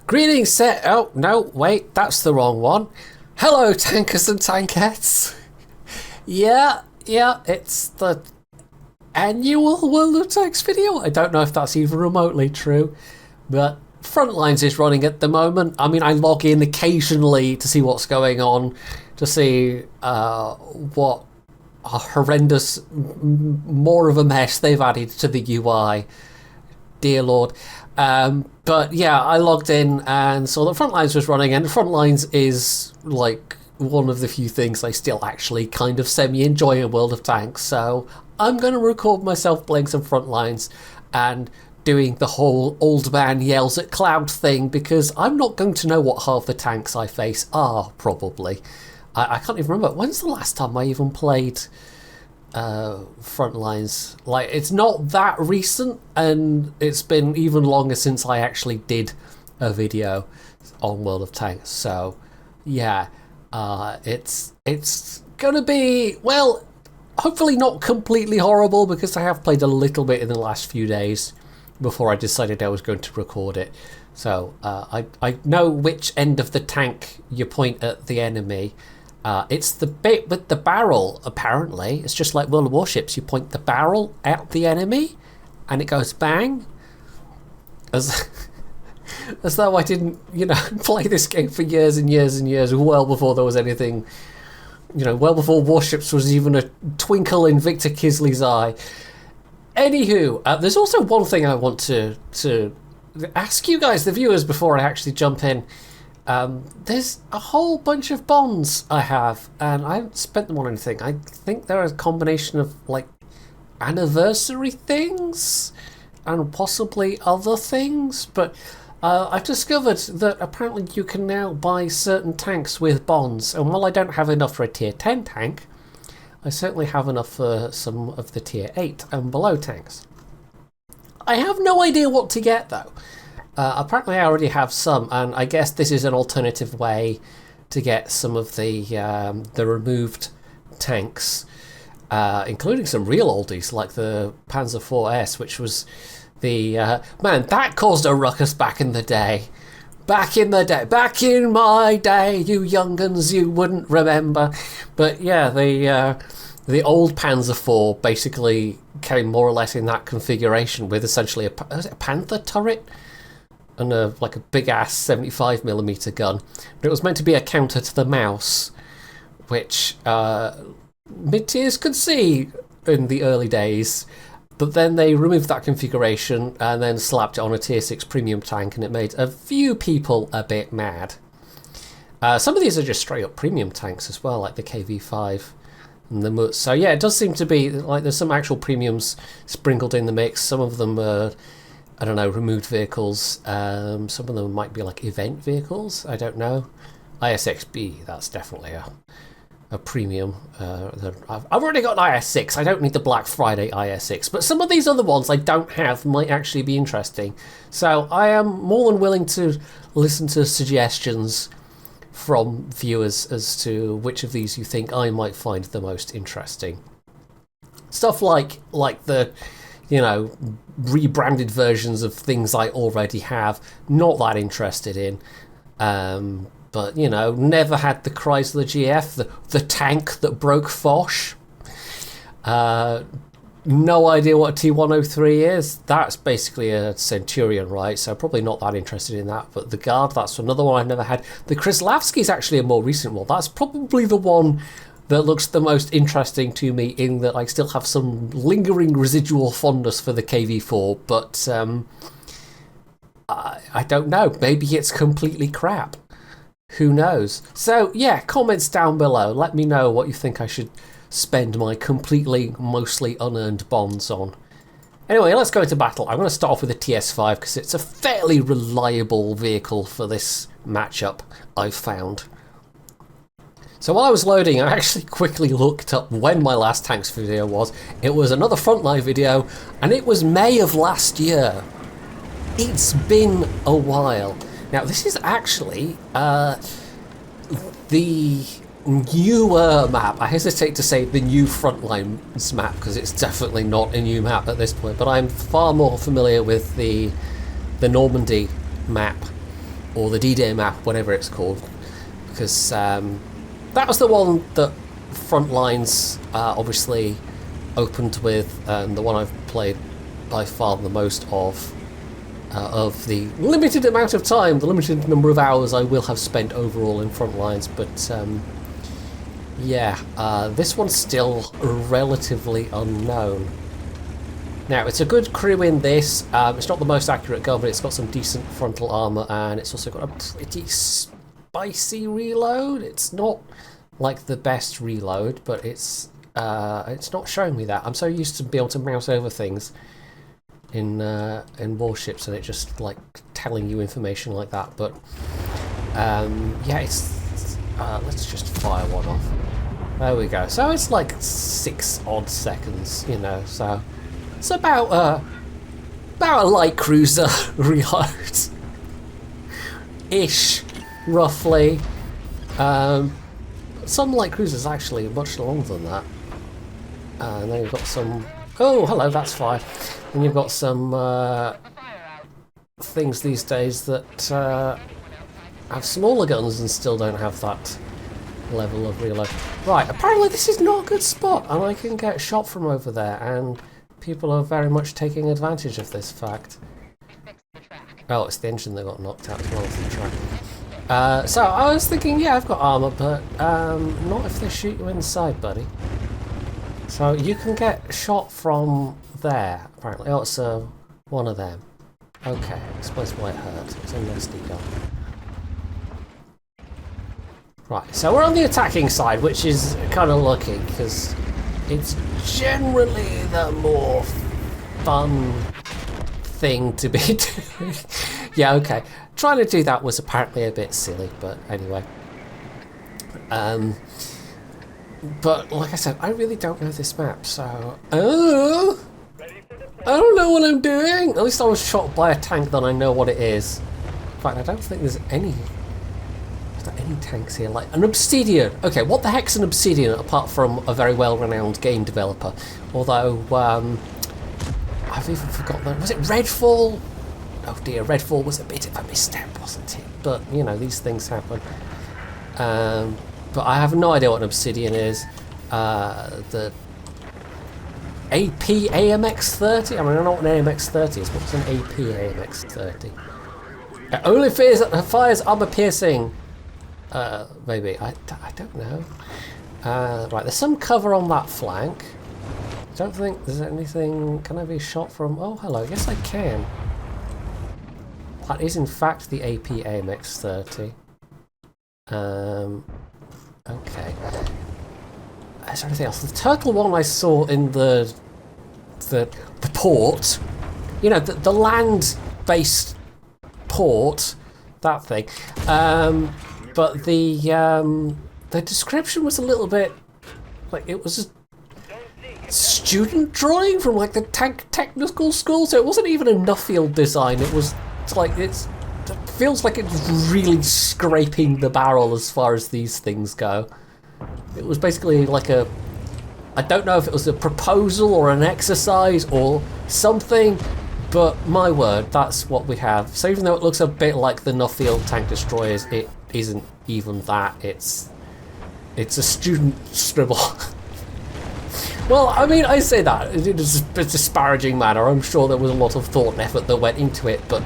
Greetings, set. Oh, no, wait, that's the wrong one. Hello, tankers and tankettes. Yeah, it's the annual World of Tanks video. I don't know if that's even remotely true, but Frontlines is running at the moment. I mean, I log in occasionally to see what's going on, to see what a horrendous, more of a mess they've added to the UI. Dear Lord. But yeah, I logged in and saw that Frontlines was running, and Frontlines is like one of the few things I still actually kind of semi-enjoy in World of Tanks. So I'm going to record myself playing some Frontlines and doing the whole old man yells at cloud thing, because I'm not going to know what half the tanks I face are, probably. I can't even remember. When's the last time I even played Frontlines? Like, it's not that recent, and it's been even longer since I actually did a video on World of Tanks. So yeah, it's gonna be, well, hopefully not completely horrible, because I have played a little bit in the last few days before I decided I was going to record it. So I know which end of the tank you point at the enemy. It's the bit with the barrel, apparently. It's just like World of Warships. You point the barrel at the enemy and it goes bang. As though I didn't, play this game for years and years and years, well before there was anything, well before Warships was even a twinkle in Victor Kisley's eye. Anywho, there's also one thing I want to ask you guys, the viewers, before I actually jump in. There's a whole bunch of bonds I have, and I haven't spent them on anything. I think they're a combination of, like, anniversary things and possibly other things, but I've discovered that apparently you can now buy certain tanks with bonds, and while I don't have enough for a tier 10 tank, I certainly have enough for some of the tier 8 and below tanks. I have no idea what to get, though. Apparently I already have some, and I guess this is an alternative way to get some of the removed tanks, including some real oldies like the Panzer IV-S, which was the... man, that caused a ruckus back in the day. Back in my day, you young'uns, you wouldn't remember. But yeah, the old Panzer IV basically came more or less in that configuration, with essentially a Panther turret and a big ass 75mm gun. But it was meant to be a counter to the Mouse, which mid-tiers could see in the early days. But then they removed that configuration and then slapped it on a tier 6 premium tank, and it made a few people a bit mad. Some of these are just straight up premium tanks as well, like the KV-5 and the Mutz. So yeah, it does seem to be like there's some actual premiums sprinkled in the mix. Some of them are, I don't know, removed vehicles. Some of them might be like event vehicles. I don't know. ISXB, that's definitely a premium. I've already got an IS6. I don't need the Black Friday IS6. But some of these other ones I don't have might actually be interesting. So I am more than willing to listen to suggestions from viewers as to which of these you think I might find the most interesting. Stuff like the, rebranded versions of things I already have, not that interested in. But, never had the Chrysler GF, the tank that broke Foch. No idea what a T103 is. That's basically a Centurion, right? So probably not that interested in that. But the Guard, that's another one I've never had. The Kryslavsky is actually a more recent one. That's probably the one that looks the most interesting to me, in that I still have some lingering residual fondness for the KV-4. But I don't know. Maybe it's completely crap. Who knows? So yeah, comments down below. Let me know what you think I should spend my completely, mostly unearned bonds on. Anyway, let's go into battle. I'm going to start off with a TS5 because it's a fairly reliable vehicle for this matchup, I've found. So while I was loading, I actually quickly looked up when my last tanks video was. It was another Frontline video, and it was May of last year. It's been a while. Now, this is actually the newer map. I hesitate to say the new Frontlines map, because it's definitely not a new map at this point, but I'm far more familiar with the Normandy map or the D-Day map, whatever it's called, because that was the one that Frontline's obviously opened with, and the one I've played by far the most of the limited amount of time, the limited number of hours I will have spent overall in Frontlines. But yeah, this one's still relatively unknown. Now, it's a good crew in this. It's not the most accurate gun, but it's got some decent frontal armour, and it's also got a pretty spicy reload. It's not like the best reload, but it's not showing me that. I'm so used to be able to mouse over things in warships, and it just like telling you information like that. But yeah, it's let's just fire one off. There we go. So it's like 6 odd seconds, you know. So it's about a light cruiser reload ish, roughly. Some light cruisers actually much longer than that. And then you've got some. Oh, hello, that's fine. And you've got some things these days that have smaller guns and still don't have that level of reload. Right, apparently this is not a good spot, and I can get shot from over there, and people are very much taking advantage of this fact. Oh, it's the engine that got knocked out as well as the track. So I was thinking, yeah, I've got armour, but not if they shoot you inside, buddy. So you can get shot from there, apparently. Oh, it's one of them. Okay, explains why it hurt. It's a nasty gun. Right, so we're on the attacking side, which is kind of lucky, because it's generally the more fun thing to be doing. Yeah, okay. Trying to do that was apparently a bit silly, but anyway. But like I said, I really don't know this map, so I don't know what I'm doing. At least I was shot by a tank, then I know what it is. In fact, I don't think there's any tanks here. Like an Obsidian. Okay, what the heck's an Obsidian apart from a very well-renowned game developer? Although I've even forgotten that. Was it Redfall? Oh dear, Redfall was a bit of a misstep, wasn't it? But you know, these things happen. But I have no idea what an Obsidian is. The AP AMX-30? I mean, I don't know what an AMX-30 is. What's an AP AMX-30? It only fires armor piercing. Maybe. I don't know. Right, there's some cover on that flank. I don't think there's anything. Can I be shot from? Oh, hello. Yes, I can. That is, in fact, the AP AMX-30. Okay. Is there anything else? The turtle one I saw in the port. You know, the land-based port. That thing. But the description was a little bit like it was a student drawing from like the tank technical school, so it wasn't even a Nuffield design. It was like it feels like it's really scraping the barrel as far as these things go. It was basically like I don't know if it was a proposal or an exercise or something, but my word, that's what we have. So even though it looks a bit like the Nuffield tank destroyers, it isn't even that. It's a student scribble. Well, I mean, I say that in a disparaging manner. I'm sure there was a lot of thought and effort that went into it, but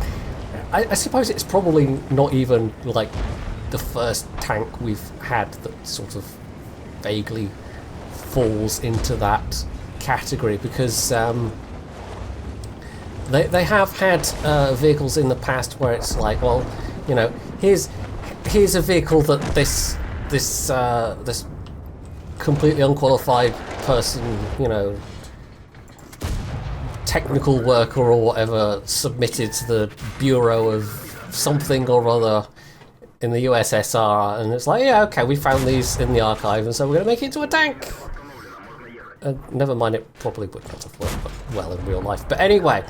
I suppose it's probably not even like the first tank we've had that sort of vaguely falls into that category, because they have had vehicles in the past where it's like, well, you know, here's a vehicle that this completely unqualified person, you know, technical worker or whatever, submitted to the Bureau of something or other in the USSR, and it's like, yeah, okay, we found these in the archive, and so we're going to make it into a tank. Never mind, it probably would not have worked well in real life. But anyway,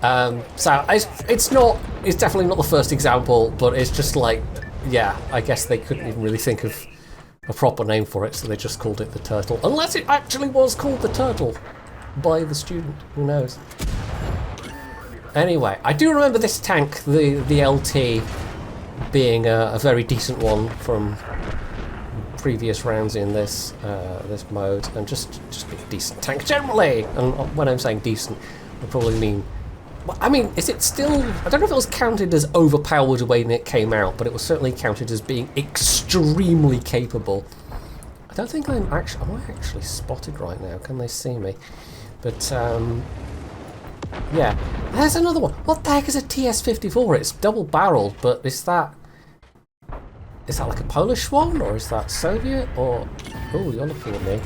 so it's definitely not the first example, but it's just like, yeah, I guess they couldn't even really think of a proper name for it, so they just called it the Turtle. Unless it actually was called the Turtle by the student, who knows. Anyway, I do remember this tank, the LT, being a very decent one from previous rounds in this this mode, and just be a decent tank generally. And when I'm saying decent, I probably mean, I mean, is it still? I don't know if it was counted as overpowered when it came out, but it was certainly counted as being extremely capable. I don't think am I actually spotted right now? Can they see me? But yeah, there's another one. What the heck is a TS-54? It's double-barreled, but is that like a Polish one, or is that Soviet? Or oh, you're looking at me.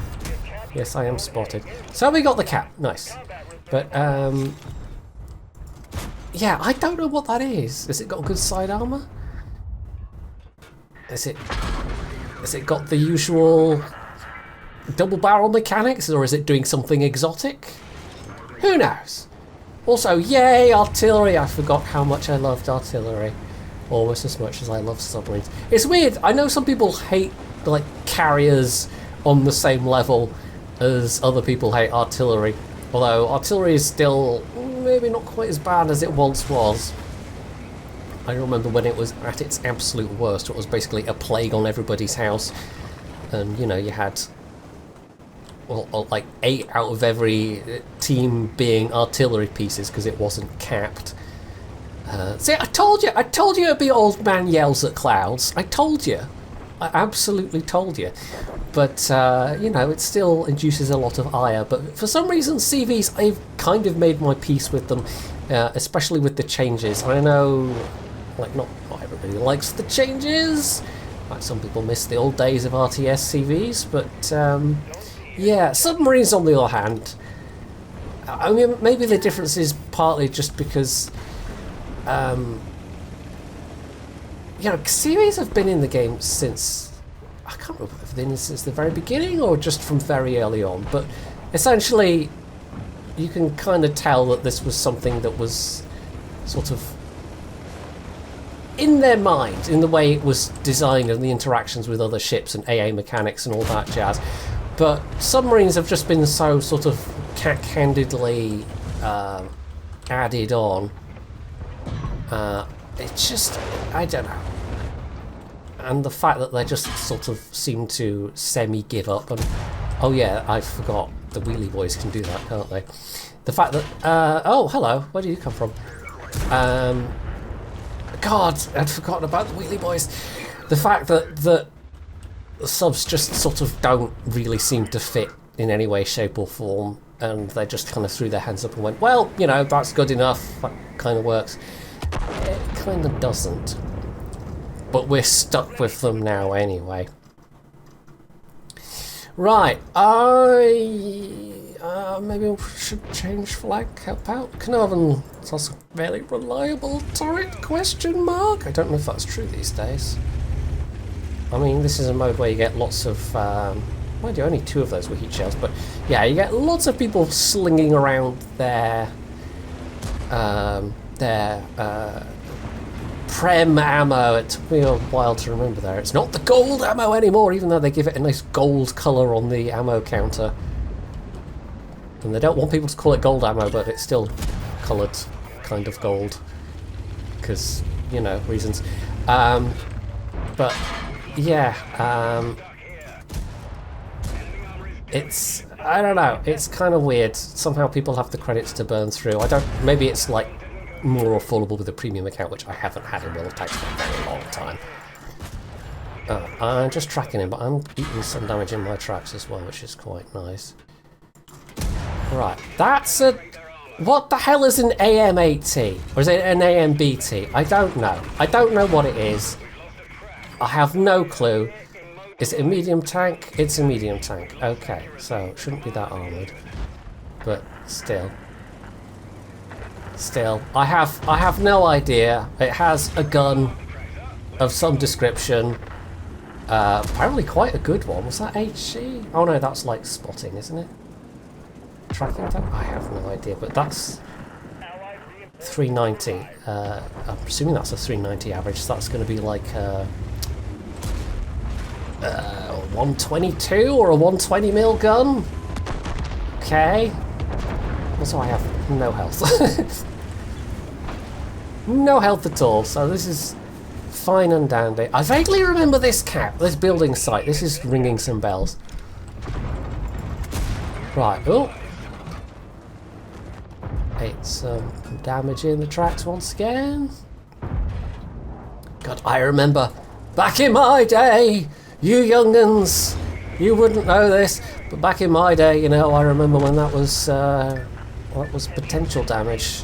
Yes, I am spotted. So we got the cap, nice. But yeah, I don't know what that is. Has it got good side armor? Has it got the usual double-barrel mechanics, or is it doing something exotic? Who knows? Also, yay, artillery! I forgot how much I loved artillery. Almost as much as I love submarines. It's weird, I know some people hate like carriers on the same level as other people hate artillery. Although artillery is still maybe not quite as bad as it once was. I remember when it was at its absolute worst, it was basically a plague on everybody's house. And you know, you had well, like 8 out of every team being artillery pieces because it wasn't capped. See, I told you it'd be old man yells at clouds. I told you. I absolutely told you. But, you know, it still induces a lot of ire. But for some reason, CVs, I've kind of made my peace with them, especially with the changes. I know, like, not everybody likes the changes. Like, some people miss the old days of RTS CVs. But, yeah, submarines, on the other hand, I mean, maybe the difference is partly just because you know, series have been in the game since, I can't remember if they've been since the very beginning or just from very early on, but essentially you can kind of tell that this was something that was sort of in their mind, in the way it was designed and the interactions with other ships and AA mechanics and all that jazz. But submarines have just been so sort of cack-handedly added on. It's just, I don't know. And the fact that they just sort of seem to semi-give up. And oh yeah, I forgot the wheelie boys can do that, can't they? The fact that, oh, hello, where do you come from? God, I'd forgotten about the wheelie boys. The fact that the subs just sort of don't really seem to fit in any way, shape or form. And they just kind of threw their hands up and went, well, you know, that's good enough, that kind of works. It kind of doesn't. But we're stuck with them now anyway. Right, maybe we should change flag, help out. Carnarvon is also a very reliable turret, question mark? I don't know if that's true these days. I mean, this is a mode where you get lots of, mind you, only 2 of those were heat shells, but yeah, you get lots of people slinging around their Prem ammo. It took me a while to remember there. It's not the gold ammo anymore, even though they give it a nice gold colour on the ammo counter. And they don't want people to call it gold ammo, but it's still coloured kind of gold. Because, you know, reasons. But, yeah. It's, I don't know, it's kind of weird. Somehow people have the credits to burn through. Maybe it's like more affordable with a premium account, which I haven't had in World of Tanks for a very long time. I'm just tracking him, but I'm eating some damage in my tracks as well, which is quite nice. Right, that's a... What the hell is an AM-80? Or is it an AM-BT? I don't know. I don't know what it is. I have no clue. Is it a medium tank? It's a medium tank. Okay, so it shouldn't be that armoured. But still. I have no idea. It has a gun of some description. Apparently quite a good one. Was that HG? Oh no, that's like spotting, isn't it? Tracking tank? I have no idea, but that's 390. I'm assuming that's a 390 average, so that's going to be like 122 or a 120mm gun. Okay. Also, I have no health. No health at all, so this is Fine and dandy. I vaguely remember this cap, this building site. This is ringing some bells. Right, oh. It's some damage in the tracks once again. God, I remember back in my day, you young'uns, you wouldn't know this, but back in my day, you know, I remember when that was potential damage.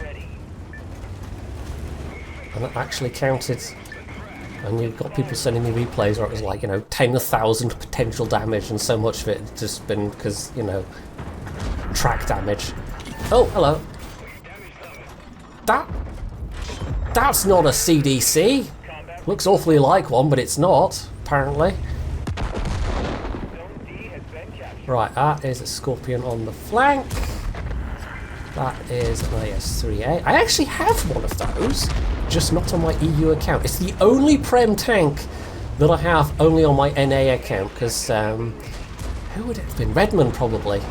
And that actually counted. And you've got people sending me replays where it was like, you know, 10,000 potential damage, and so much of it had just been because, you know, track damage. Oh, hello. That's not a CDC. Looks awfully like one, but it's not, apparently. Right, that is a Scorpion on the flank. That is an IS-3A. I actually have one of those, just not on my EU account. It's the only Prem tank that I have only on my NA account, because who would it have been? Redmond, probably.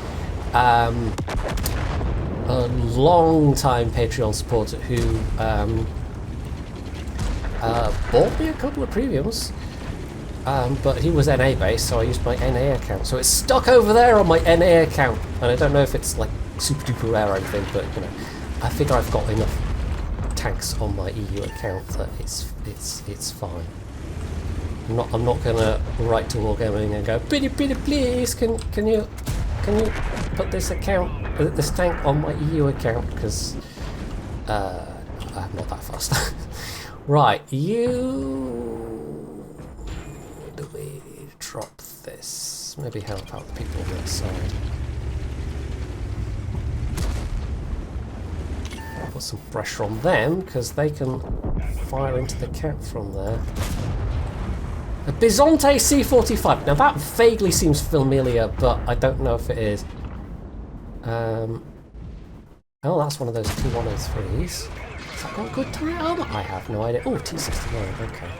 A long-time Patreon supporter who bought me a couple of premiums, but he was NA based, so I used my NA account. So it's stuck over there on my NA account, and I don't know if it's like super duper rare or anything, but you know, I figure I've got enough tanks on my EU account that it's fine. I'm not gonna write to Wargaming and go, "Pity, please, can you put this tank on my EU account?" Because I'm not that fast. Right, do we drop this? Maybe help out the people on that side. Put some pressure on them, because they can fire into the cap from there. A Bizonte C45. Now that vaguely seems familiar, but I don't know if it is. Oh, that's one of those T103s. Has that got good turret armor? I have no idea. Oh, T69, okay.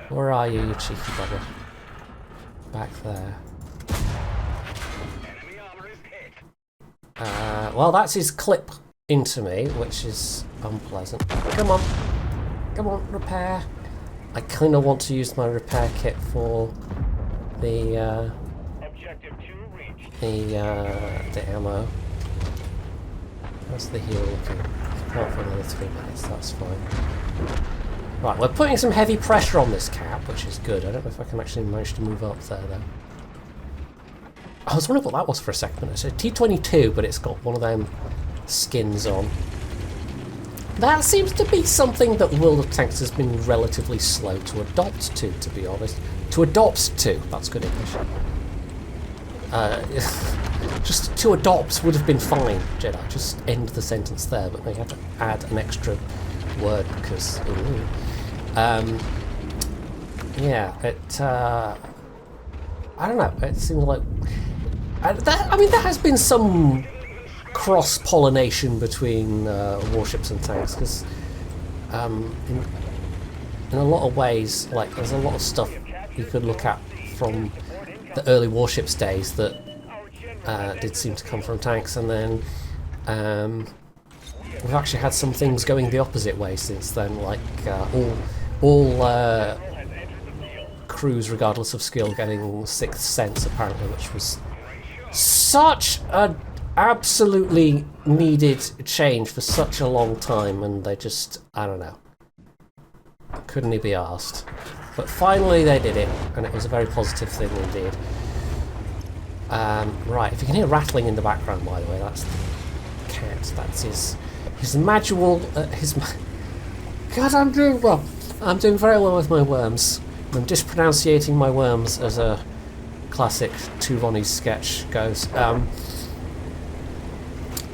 Where are you cheeky bugger? Back there. Well, that's his clip into me, which is unpleasant. Come on, repair. I kind of want to use my repair kit for the ammo. How's the heal looking? Not for another 3 minutes, that's fine. Right, we're putting some heavy pressure on this cap, which is good. I don't know if I can actually manage to move up there, though. I was wondering what that was for a second. It's a T-22, but it's got one of them skins on. That seems to be something that World of Tanks has been relatively slow to adopt to be honest. To adopt to, that's good English. Just to adopt would have been fine, Jedi. Just end the sentence there, but they had to add an extra word because... yeah, I don't know, it seems like... I mean, there has been some cross-pollination between warships and tanks, because in a lot of ways, like, there's a lot of stuff you could look at from the early warships days that did seem to come from tanks, and then we've actually had some things going the opposite way since then, like all crews, regardless of skill, getting Sixth Sense apparently, which was such a absolutely needed change for such a long time, and they just, I don't know, couldn't he be asked. But finally they did it, and it was a very positive thing indeed. Right, if you can hear rattling in the background, by the way, that's the cat. That's his manual. God, I'm doing well. I'm doing very well with my worms. I'm dispronunciating my worms, as a classic Two Ronnies sketch goes.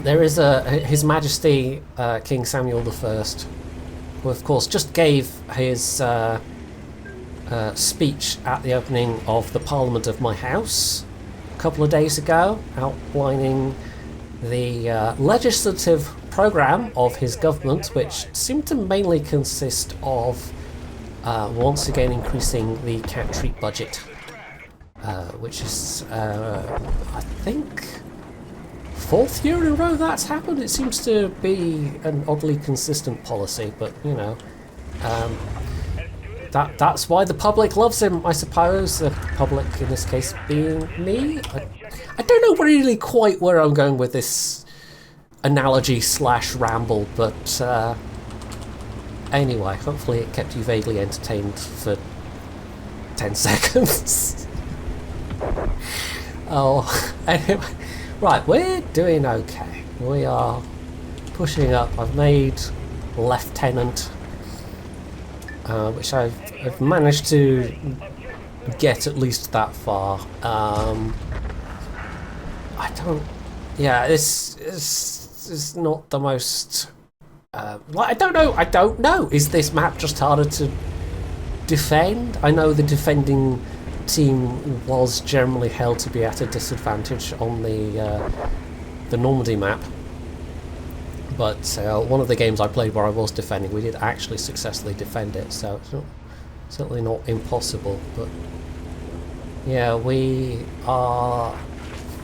There is His Majesty King Samuel I, who of course just gave his speech at the opening of the Parliament of my house a couple of days ago, outlining the legislative programme of his government, which seemed to mainly consist of once again increasing the cat treat budget, which is, I think, 4th year in a row that's happened. It seems to be an oddly consistent policy, but you know, That's why the public loves him, I suppose. The public, in this case, being me. I don't know really quite where I'm going with this analogy / ramble, but anyway, hopefully it kept you vaguely entertained for 10 seconds. Oh, anyway. Right, we're doing okay. We are pushing up. I've made Lieutenant, which I've managed to get at least that far. I don't... Yeah, this is not the most... I don't know. Is this map just harder to defend? I know the defending team was generally held to be at a disadvantage on the Normandy map, but one of the games I played where I was defending, we did actually successfully defend it, so it's certainly not impossible. But yeah, we are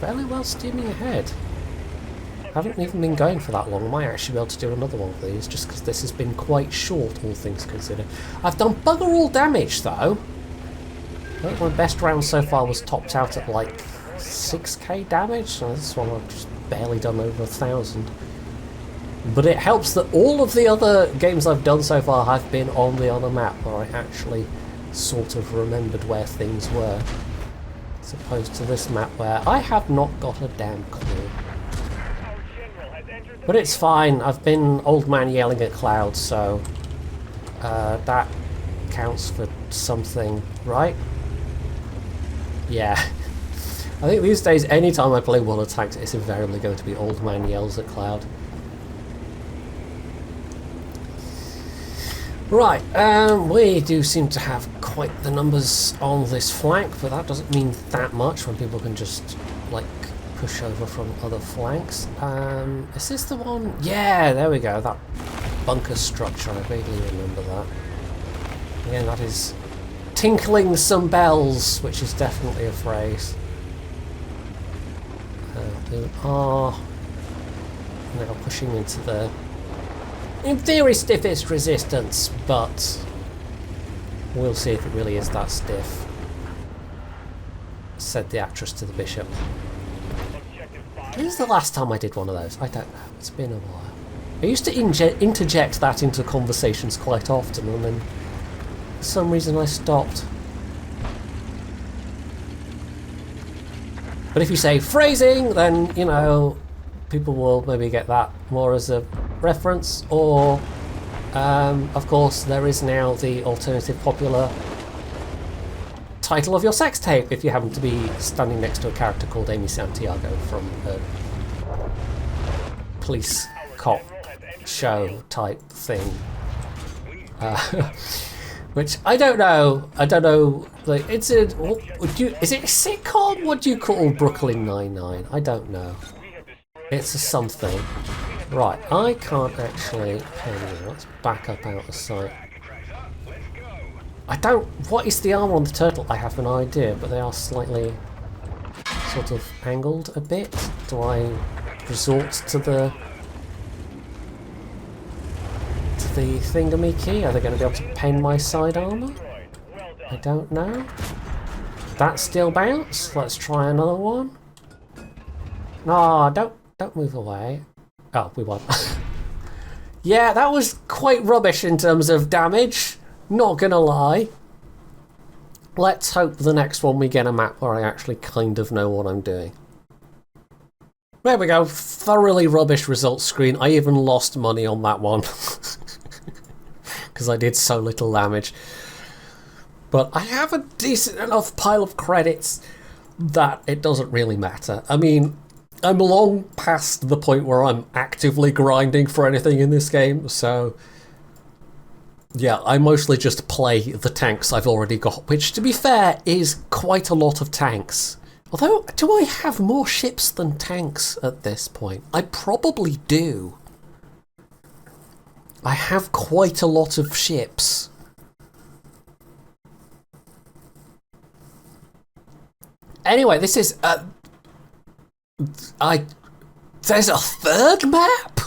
fairly well steaming ahead. Haven't even been going for that long. I might actually be able to do another one of these, just because this has been quite short, all things considered. I've done bugger all damage though. I think my best round so far was topped out at like 6k damage, so this one I've just barely done over 1,000. But it helps that all of the other games I've done so far have been on the other map, where I actually sort of remembered where things were, as opposed to this map where I have not got a damn clue. But it's fine, I've been old man yelling at clouds, so that counts for something, right? Yeah. I think these days, anytime I play World of Tanks, it's invariably going to be old man yells at cloud. Right, we do seem to have quite the numbers on this flank, but that doesn't mean that much when people can just, like, push over from other flanks. Is this the one? Yeah, there we go, that bunker structure, I vaguely remember that. Again, that is tinkling some bells, which is definitely a phrase. We are now pushing into the, in theory, stiffest resistance, but we'll see if it really is that stiff, said the actress to the bishop. When was the last time I did one of those? I don't know, it's been a while. I used to interject that into conversations quite often, and then for some reason I stopped. But if you say phrasing, then, you know, people will maybe get that more as a reference, or of course there is now the alternative popular title of your sex tape if you happen to be standing next to a character called Amy Santiago from a police cop show type thing. Which I don't know. Like, it's a. Is it a sitcom? What do you call Brooklyn Nine-Nine? I don't know. It's a something. Right, I can't actually. Hang on, let's back up out of sight. I don't. What is the armor on the turtle? I have an idea, but they are slightly sort of angled a bit. Do I resort to the thingamiki? Are they going to be able to pen my side armor? I don't know. That still bounced. Let's try another one. No, don't move away. Oh, we won. Yeah, that was quite rubbish in terms of damage. Not gonna lie. Let's hope the next one we get a map where I actually kind of know what I'm doing. There we go. Thoroughly rubbish results screen. I even lost money on that one. Because I did so little damage. But I have a decent enough pile of credits that it doesn't really matter. I mean, I'm long past the point where I'm actively grinding for anything in this game, so yeah, I mostly just play the tanks I've already got, which, to be fair, is quite a lot of tanks. Although, do I have more ships than tanks at this point? I probably do. I have quite a lot of ships. Anyway, this is... There's a third map?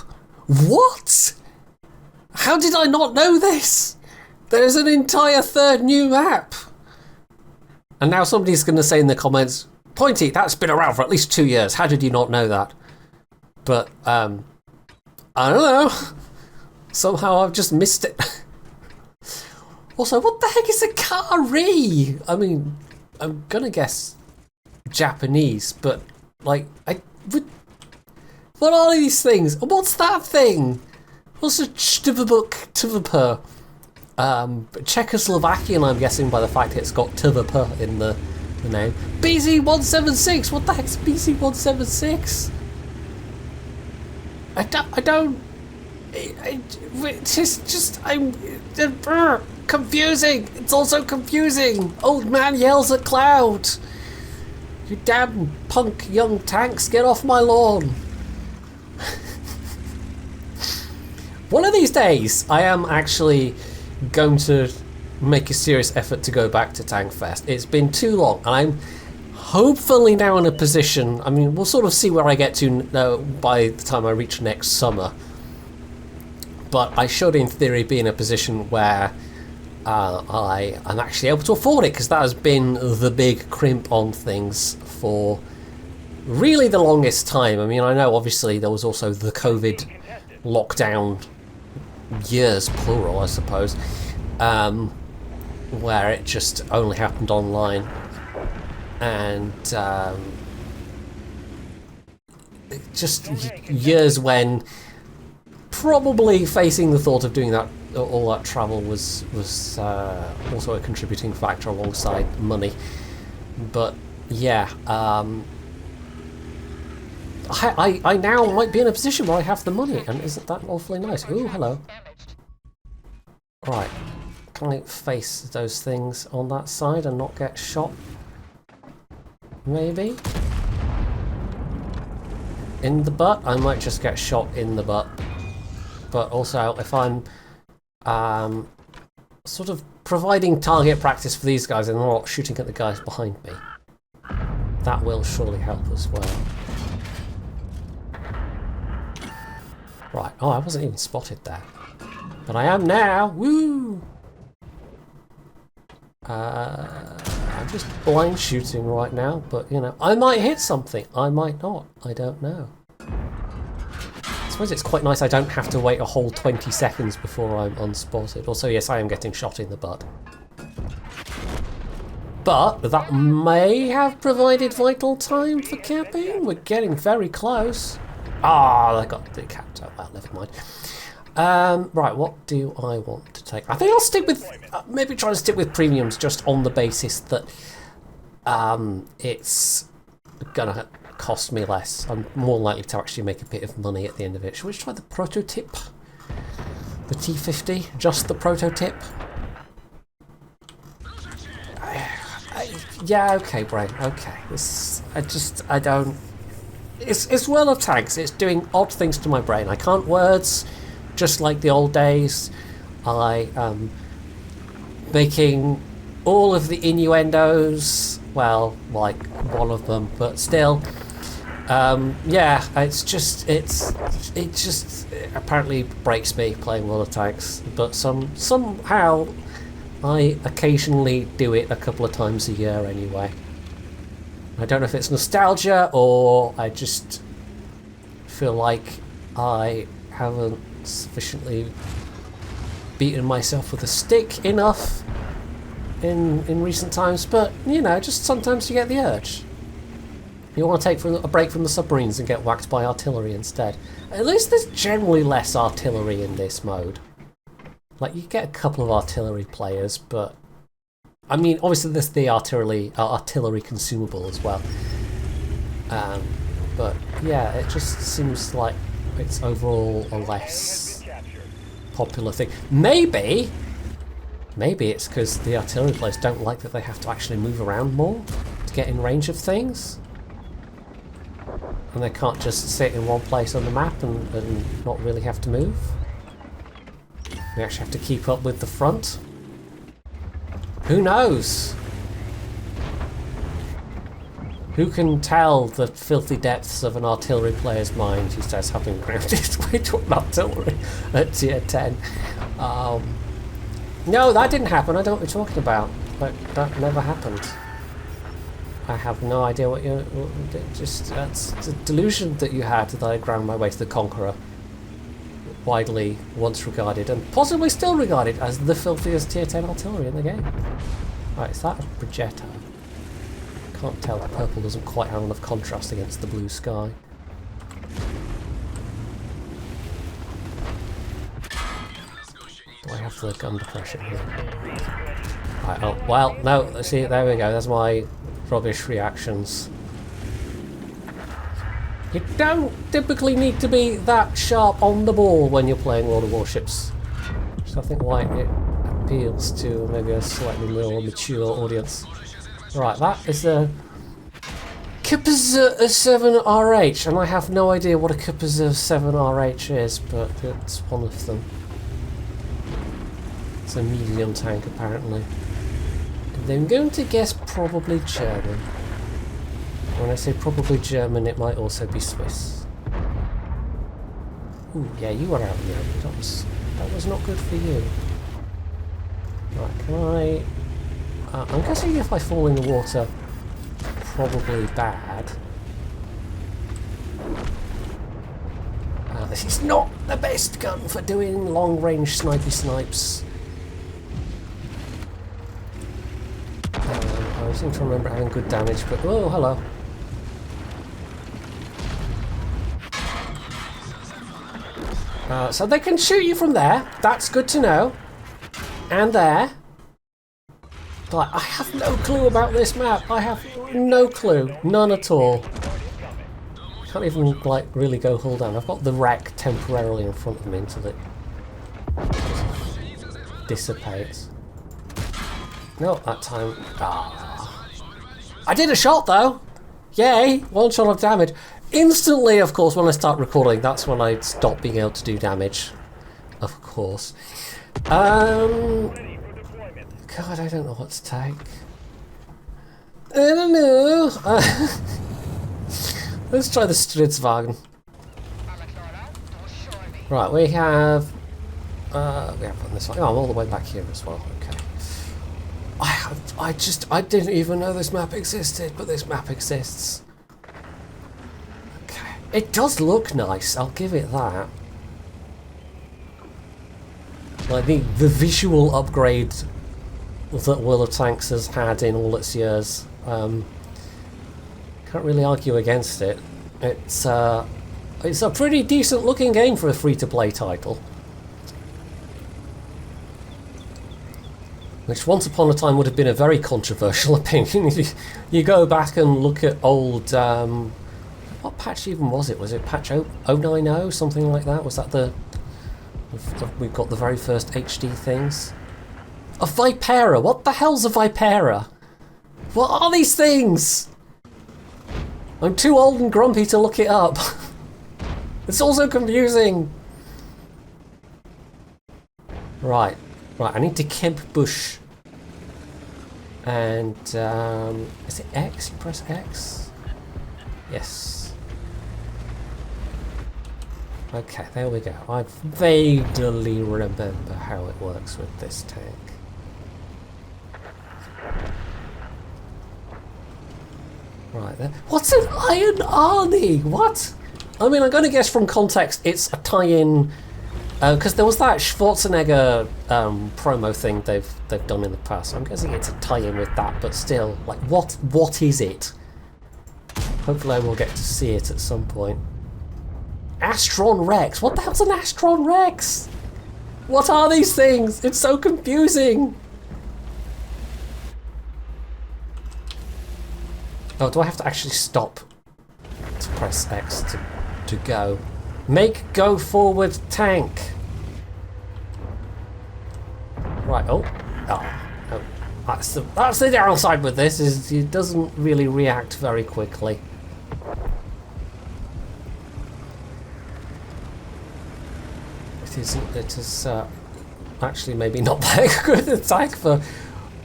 What? How did I not know this? There's an entire third new map. And now somebody's going to say in the comments, Pointy, that's been around for at least 2 years. How did you not know that? But, I don't know. Somehow I've just missed it. Also, what the heck is a kari? I mean, I'm going to guess Japanese, but, like, what are these things? What's that thing? What's a tvp? Czechoslovakian, I'm guessing, by the fact it's got tvp in the name. BZ-176! What the heck's BZ-176? I'm confusing. It's also confusing. Old man yells at cloud. You damn punk young tanks, get off my lawn. One of these days, I am actually going to make a serious effort to go back to Tank Fest. It's been too long, and I'm hopefully now in a position. I mean, we'll sort of see where I get to by the time I reach next summer. But I should, in theory, be in a position where I'm actually able to afford it, because that has been the big crimp on things for really the longest time. I mean, I know obviously there was also the COVID lockdown years, plural, I suppose, where it just only happened online, and just years when probably facing the thought of doing that, all that travel was also a contributing factor alongside money. But yeah, I now might be in a position where I have the money, and isn't that awfully nice? Ooh, hello. Right, can I face those things on that side and not get shot? Maybe? In the butt? I might just get shot in the butt. But also, if I'm sort of providing target practice for these guys and not shooting at the guys behind me, that will surely help as well. Right, oh, I wasn't even spotted there. But I am now! Woo! I'm just blind shooting right now, but you know, I might hit something, I might not, I don't know. I suppose it's quite nice I don't have to wait a whole 20 seconds before I'm unspotted. Also, yes, I am getting shot in the butt. But that may have provided vital time for capping. We're getting very close. Ah, I got decapped. Oh, well, never mind. Right, what do I want to take? I think I'll stick with, maybe try to stick with premiums just on the basis that it's gonna cost me less. I'm more likely to actually make a bit of money at the end of it. Shall we try the prototype? The T50? Just the prototype? Yeah, okay, Brain, okay. I don't... It's World of Tanks. It's doing odd things to my brain. I can't words, just like the old days. I am making all of the innuendos. Well, like one of them, but still. Yeah, it just apparently breaks me playing World of Tanks. But somehow I occasionally do it a couple of times a year anyway. I don't know if it's nostalgia or I just feel like I haven't sufficiently beaten myself with a stick enough in recent times, but you know, just sometimes you get the urge. You want to take a break from the submarines and get whacked by artillery instead. At least there's generally less artillery in this mode. Like, you get a couple of artillery players, but I mean, obviously there's the artillery consumable as well. But yeah, it just seems like it's overall a less popular thing. Maybe it's because the artillery players don't like that they have to actually move around more to get in range of things. And they can't just sit in one place on the map and not really have to move. We actually have to keep up with the front. Who knows? Who can tell the filthy depths of an artillery player's mind who starts having grounded his way to an artillery at tier 10? No, that didn't happen. I don't know what you're talking about. That never happened. I have no idea what you're... Just, that's the delusion that you had that I ground my way to the Conqueror. Widely once regarded, and possibly still regarded, as the filthiest tier 10 artillery in the game. Right, is that a projectile? Can't tell, the purple doesn't quite have enough contrast against the blue sky. Do I have the gun depression here? Right, oh, well, no, see, there we go, there's my rubbish reactions. You don't typically need to be that sharp on the ball when you're playing World of Warships. So I think why it appeals to maybe a slightly more mature audience. Right, that is a Kipper 7RH, and I have no idea what a Kipper 7RH is, but it's one of them. It's a medium tank, apparently. And I'm going to guess probably German. When I say probably German, it might also be Swiss. Ooh, yeah, you were out in the open. That was not good for you. Right, can I... I'm guessing if I fall in the water, probably bad. This is not the best gun for doing long-range snipey snipes. I seem to remember having good damage, but... Oh, hello. So they can shoot you from there. That's good to know. And there. But I have no clue about this map. I have no clue. None at all. I can't even, like, really go hold down. I've got the wreck temporarily in front of me until it dissipates. No, that time... Ah. I did a shot, though! Yay! One shot of damage. Instantly, of course, when I start recording, that's when I stop being able to do damage. Of course. God, I don't know what to take. I don't know. Let's try the Stridswagen. Right, we have put this one. Oh, I'm all the way back here as well. Okay. I didn't even know this map existed, but this map exists. Okay. It does look nice, I'll give it that. Like the visual upgrade that World of Tanks has had in all its years. Can't really argue against it. It's a pretty decent looking game for a free-to-play title. Which once upon a time would have been a very controversial opinion. You go back and look at old... what patch even was it? Was it patch 090? Something like that? Was that the... We've got the very first HD things? A Vipera! What the hell's a Vipera? What are these things? I'm too old and grumpy to look it up. It's also confusing. Right, I need to camp bush. And, is it X? You press X? Yes. Okay, there we go. I vaguely remember how it works with this tank. Right there. What's an Iron Arnie? What? I mean, I'm going to guess from context it's a tie-in, because there was that Schwarzenegger promo thing they've done in the past. So I'm guessing it's a tie-in with that, but still, like, what is it? Hopefully I will get to see it at some point. Astron Rex. What the hell's an Astron Rex? What are these things? It's so confusing. Oh, do I have to actually stop to press X to go? Make go forward tank. Right. Oh. That's the downside with this, is it doesn't really react very quickly. It is actually maybe not very good attack for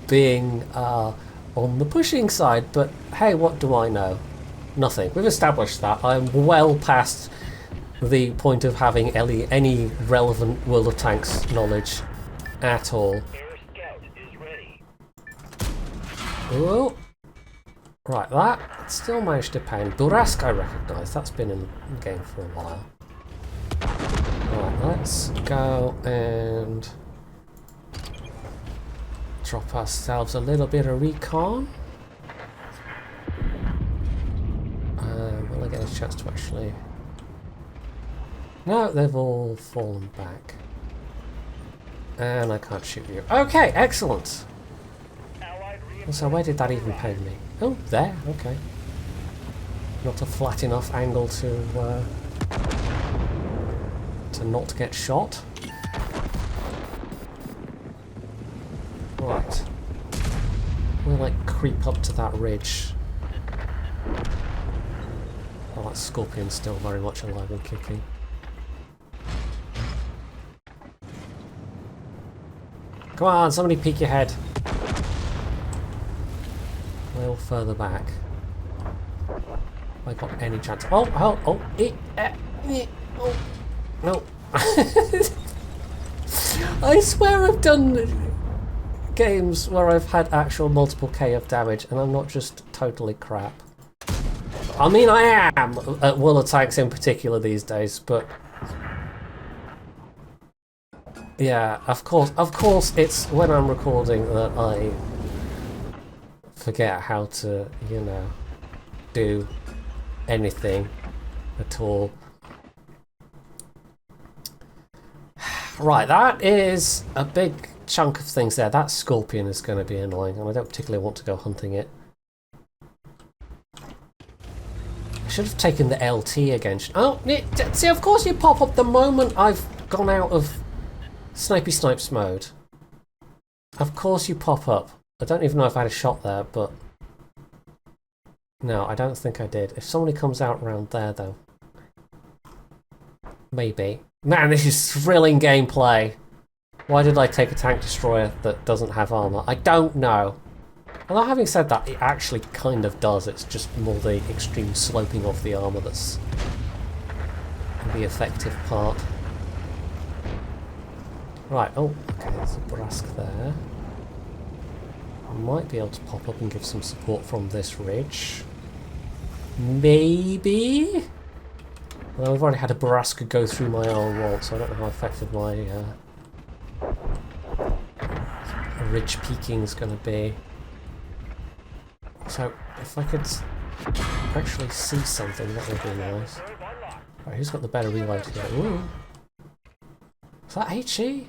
being on the pushing side, but hey, what do I know? Nothing. We've established that. I'm well past the point of having any relevant World of Tanks knowledge at all. Oh, right, that still managed to pound. Burask I recognise, that's been in the game for a while. Right, let's go and drop ourselves a little bit of recon. Will I get a chance to actually... No, they've all fallen back. And I can't shoot you. Okay, excellent. So where did that even pound me? Oh, there, okay. Not a flat enough angle to not get shot. Right. We'll like creep up to that ridge. Oh, that scorpion's still very much alive and kicking. Come on, somebody peek your head. A little further back. Have I got any chance? Oh, no. I swear I've done games where I've had actual multiple K of damage and I'm not just totally crap. I mean, I am at World of Tanks in particular these days, but yeah, of course it's when I'm recording that I forget how to, you know, do anything at all. Right, that is a big chunk of things there. That scorpion is going to be annoying, and I don't particularly want to go hunting it. I should have taken the LT again. Oh, see, of course you pop up the moment I've gone out of Snipey Snipes mode. Of course you pop up. I don't even know if I had a shot there, but... No, I don't think I did. If somebody comes out around there, though... Maybe. Man, this is thrilling gameplay. Why did I take a tank destroyer that doesn't have armour? I don't know. Although having said that, it actually kind of does. It's just more the extreme sloping of the armour that's the effective part. Right, oh, okay, there's a Brask there. I might be able to pop up and give some support from this ridge. Maybe? Well, I've already had a Baraska go through my arm wall, so I don't know how effective my ridge peeking is going to be. So, if I could actually see something, that would be nice. Right, who's got the better reload here? Ooh. Is that HE?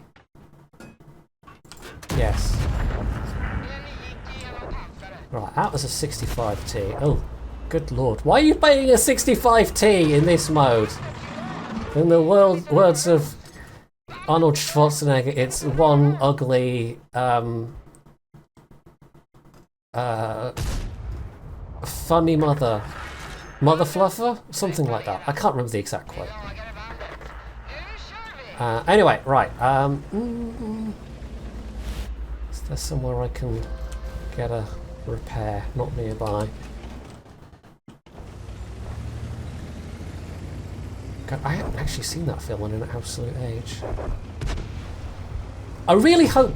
Yes. Right, that was a 65T. Oh, good lord. Why are you playing a 65T in this mode? In the words of Arnold Schwarzenegger, it's one ugly, funny mother fluffer? Something like that. I can't remember the exact quote. Anyway, right. Is there somewhere I can get a repair? Not nearby. God, I haven't actually seen that film in an absolute age. I really hope,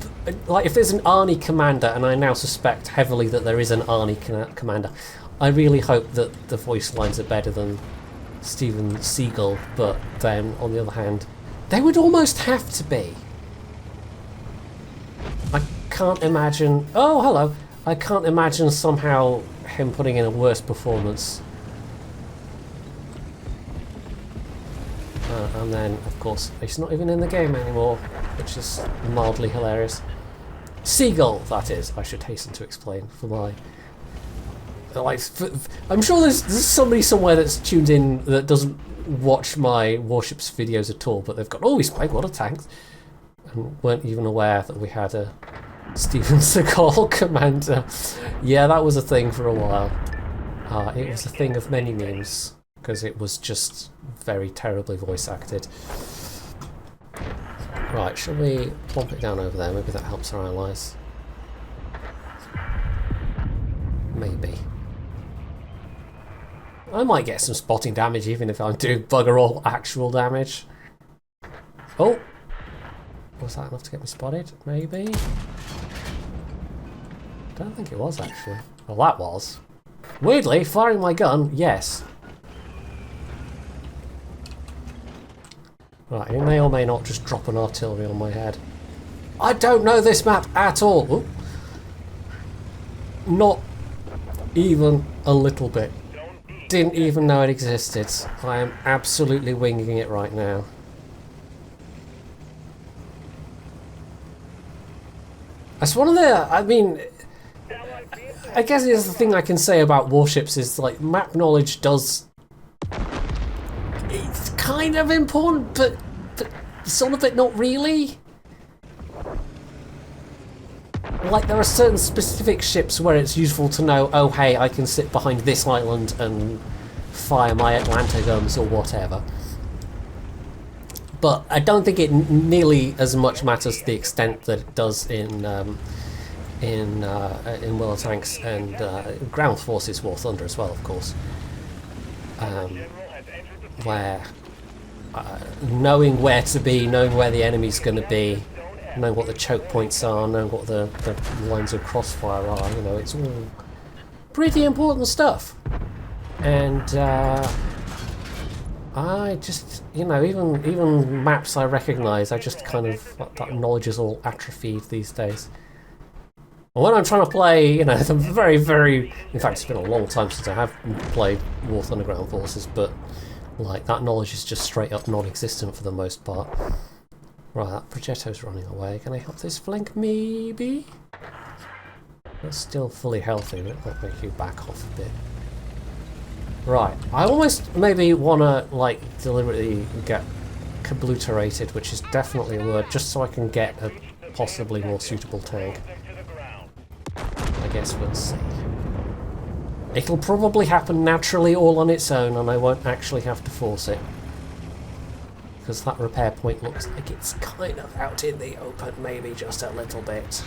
like, if there's an Arnie commander, and I now suspect heavily that there is an Arnie commander, I really hope that the voice lines are better than Steven Seagal, but then, on the other hand, they would almost have to be. I can't imagine... Oh, hello! I can't imagine somehow him putting in a worse performance. And then, of course, he's not even in the game anymore, which is mildly hilarious. Seagull, that is, I should hasten to explain for my... Like, I'm sure there's somebody somewhere that's tuned in that doesn't watch my Warships videos at all, but they've got, oh, he's playing World of Tanks, and weren't even aware that we had a Steven Seagal commander. Yeah, that was a thing for a while. It was a thing of many memes, because it was just very terribly voice acted. Right, shall we plump it down over there? Maybe that helps our allies. Maybe. I might get some spotting damage even if I'm doing bugger all actual damage. Oh! Was that enough to get me spotted? Maybe? I don't think it was, actually. Well, that was. Weirdly, firing my gun, yes. Right, he may or may not just drop an artillery on my head. I don't know this map at all. Ooh. Not even a little bit. Didn't even know it existed. I am absolutely winging it right now. That's one of the... I mean... I guess the thing I can say about warships is, like, map knowledge does... It's kind of important, but sort of it not really. Like, there are certain specific ships where it's useful to know, oh hey, I can sit behind this island and fire my Atlanta guns or whatever. But I don't think it nearly as much matters to the extent that it does in World of Tanks and Ground Forces War Thunder as well, of course. Where knowing where to be, knowing where the enemy's going to be, knowing what the choke points are, knowing what the lines of crossfire are, you know, it's all pretty important stuff. And I just, you know, even maps I recognise, I just kind of, that knowledge is all atrophied these days. And when I'm trying to play, you know, the very, in fact, it's been a long time since I have played War Thunder Ground Forces, but like, that knowledge is just straight up non-existent for the most part. Right, that Progetto's running away. Can I help this flank, maybe? It's still fully healthy, but that make you back off a bit. Right, I almost maybe want to, like, deliberately get kabluterated, which is definitely a word, just so I can get a possibly more suitable tank. I guess we'll see. It'll probably happen naturally all on its own, and I won't actually have to force it. Because that repair point looks like it's kind of out in the open, maybe just a little bit.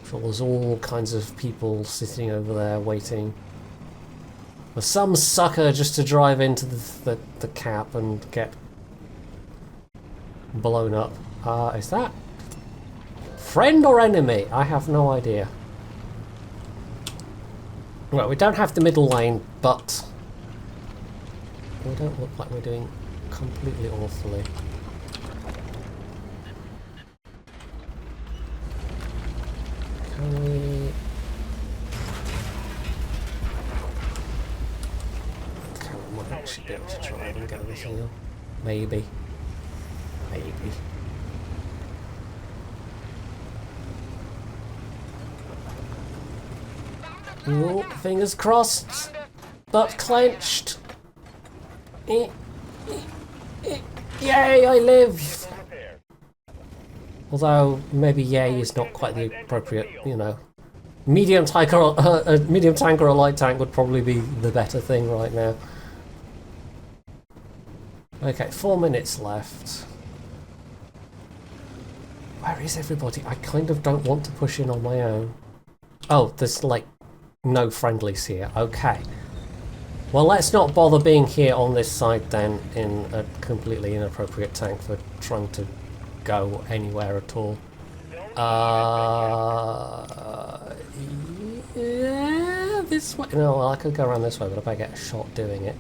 So there's all kinds of people sitting over there waiting for some sucker just to drive into the cap and get blown up. Is that friend or enemy? I have no idea. Well, we don't have the middle lane, but we don't look like we're doing completely awfully. Can we... Okay, we might actually be able to try and get over here. Maybe. Maybe. Ooh, fingers crossed, but clenched. Yay, I live! Although, maybe yay is not quite the appropriate, you know. Medium tank or a light tank would probably be the better thing right now. Okay, 4 minutes left. Where is everybody? I kind of don't want to push in on my own. Oh, there's like no friendlies here. Okay. Well, let's not bother being here on this side then in a completely inappropriate tank for trying to go anywhere at all. Yeah, this way. No, well, I could go around this way, but I better get a shot doing it.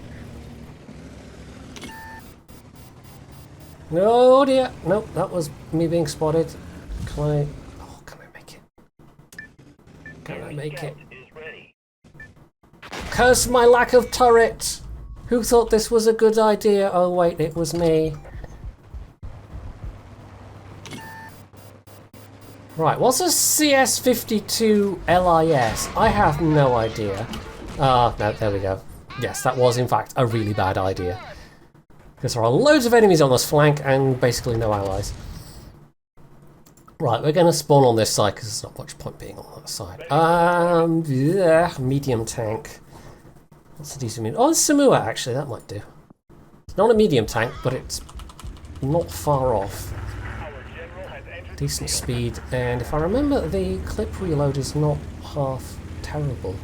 No, dear. Nope, that was me being spotted. Can I... Oh, can I make it? Can I make it? Curse my lack of turret! Who thought this was a good idea? Oh wait, it was me. Right, what's a CS52 LIS? I have no idea. No, there we go. Yes, that was in fact a really bad idea. Because there are loads of enemies on this flank and basically no allies. Right, we're going to spawn on this side because there's not much point being on that side. Yeah, medium tank. What's a decent medium? Oh, it's Samua actually, that might do. It's not a medium tank, but it's not far off. Decent speed, and if I remember, the clip reload is not half terrible.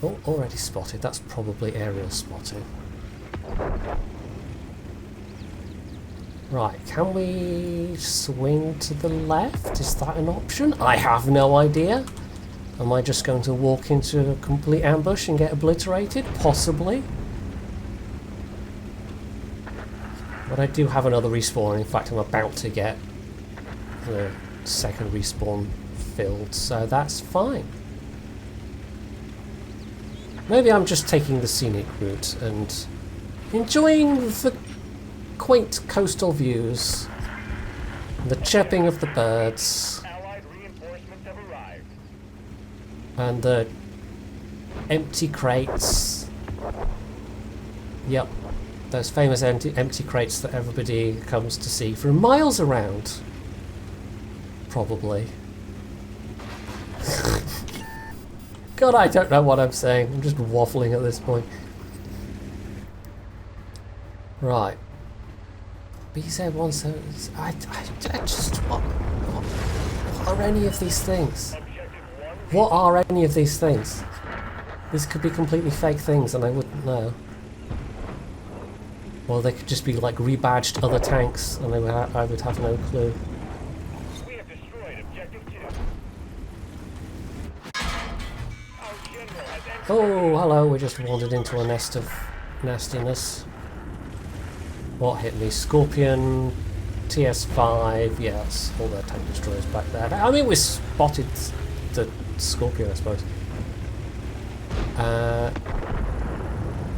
Oh, already spotted. That's probably aerial spotting. Right, can we swing to the left? Is that an option? I have no idea. Am I just going to walk into a complete ambush and get obliterated? Possibly. But I do have another respawn. In fact, I'm about to get the second respawn filled, so that's fine. Maybe I'm just taking the scenic route and enjoying the quaint coastal views, the chirping of the birds, and the empty crates. Yep, those famous empty crates that everybody comes to see from miles around. Probably. God, I don't know what I'm saying. I'm just waffling at this point. Right. BZ-170. I just... What are any of these things? What are any of these things? These could be completely fake things and I wouldn't know. Or they could just be like rebadged other tanks and I would have no clue. We have destroyed objective 2. Oh, hello, we just wandered into a nest of nastiness. What hit me? Scorpion, TS5, yes, all their tank destroyers back there. I mean, we spotted the Scorpion, I suppose.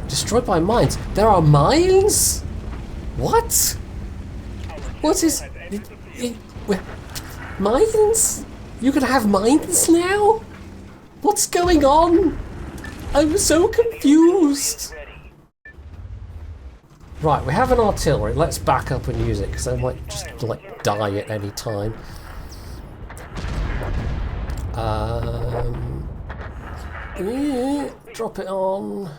Destroyed by mines. There are mines? What? What is... Mines? You can have mines now? What's going on? I'm so confused. Right, we have an artillery. Let's back up and use it, because I might just, like, die at any time. Drop it on.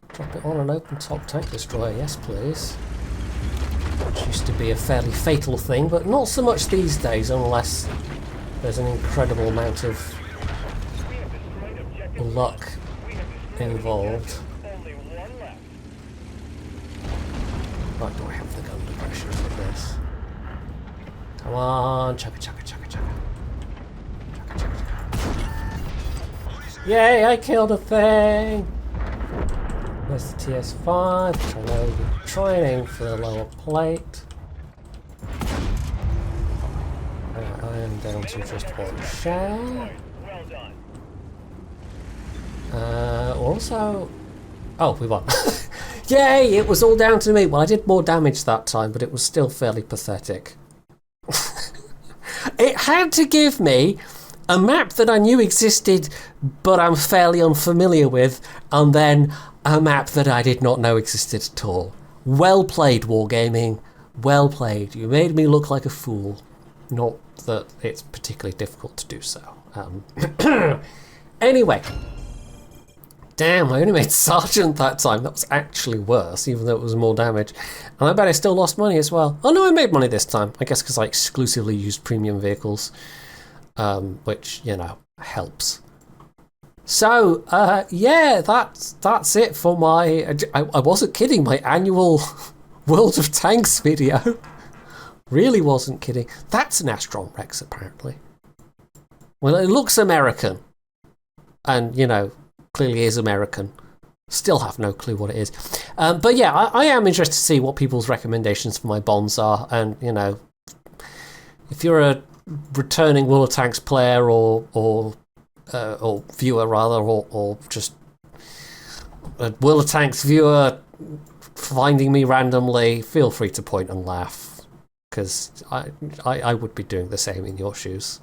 Drop it on an open top tank destroyer, yes please. Which used to be a fairly fatal thing, but not so much these days unless there's an incredible amount of luck involved. Right, do I have the gun depression for this? Come on, chugga chugga chugga chugga. Chugga chugga chugga. Yay, I killed a thing! There's the TS5, which I know we're trying to aim for the lower plate. I am down to just one shell. Also... Oh, we won. Yay, it was all down to me. Well, I did more damage that time, but it was still fairly pathetic. It had to give me a map that I knew existed, but I'm fairly unfamiliar with, and then a map that I did not know existed at all. Well played, Wargaming. Well played. You made me look like a fool. Not that it's particularly difficult to do so. Anyway. Damn, I only made Sergeant that time. That was actually worse, even though it was more damage. And I bet I still lost money as well. Oh no, I made money this time. I guess because I exclusively used premium vehicles. Which, you know, helps. So, yeah, that's it for my... I wasn't kidding, my annual World of Tanks video. Really wasn't kidding. That's an Astron Rex, apparently. Well, it looks American. And, you know... Clearly is American. Still have no clue what it is. But yeah, I am interested to see what people's recommendations for my bonds are. And, you know, if you're a returning World of Tanks player or viewer, rather, or just a World of Tanks viewer finding me randomly, feel free to point and laugh. Because I would be doing the same in your shoes.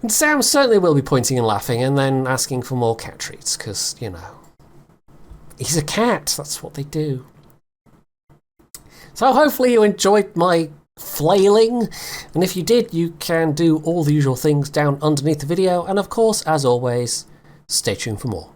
And Sam certainly will be pointing and laughing and then asking for more cat treats, because, you know, he's a cat, that's what they do. So hopefully you enjoyed my flailing, and if you did, you can do all the usual things down underneath the video, and of course, as always, stay tuned for more.